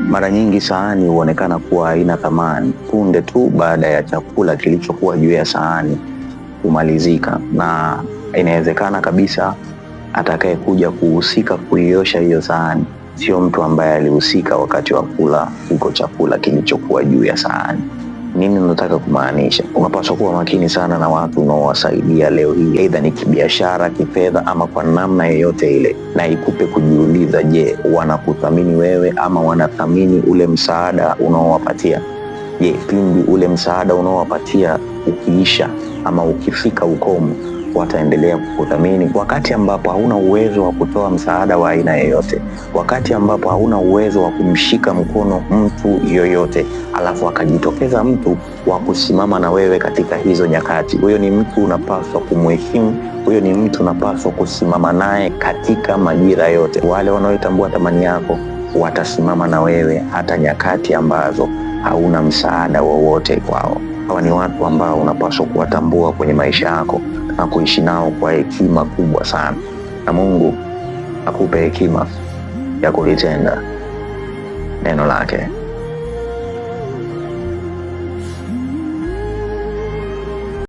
Mara nyingi sahani huonekana kuwa haina thamani punde tu baada ya chakula kilichokuwa juu ya sahani kumalizika, na inawezekana kabisa atakaye kuja kuhusika kuiosha hiyo sahani sio mtu ambaye alihusika wakati wa kula iko chakula kilichokuwa juu ya sahani. Nini nataka kumaanisha? Unapaswa kuwa makini sana na watu unaowasaidia leo hii, aidha ni kibiashara, kifedha ama kwa namna yoyote ile, na ikupe kujiuliza, je, wanakuthamini wewe ama wanathamini ule msaada unaowapatia? Je, pindi ule msaada unaowapatia ukiisha ama ukifika ukomo, wataendelea kukuthamini? Wakati ambapo hauna uwezo wa kutoa msaada wa aina yoyote, wakati ambapo hauna uwezo wa kumshika mkono mtu yoyote, alafu akajitokeza mtu wa kusimama na wewe katika hizo nyakati, huyo ni mtu unapaswa kumheshimu, huyo ni mtu unapaswa kusimama naye katika majira yote. Wale wanaotambua thamani yako watasimama na wewe hata nyakati ambazo hauna msaada wowote kwao. Hawa ni watu ambao unapaswa kuwatambua kwenye maisha yako na kuishi nao kwa hekima kubwa sana, na Mungu akupe hekima ya kulitenda neno lake.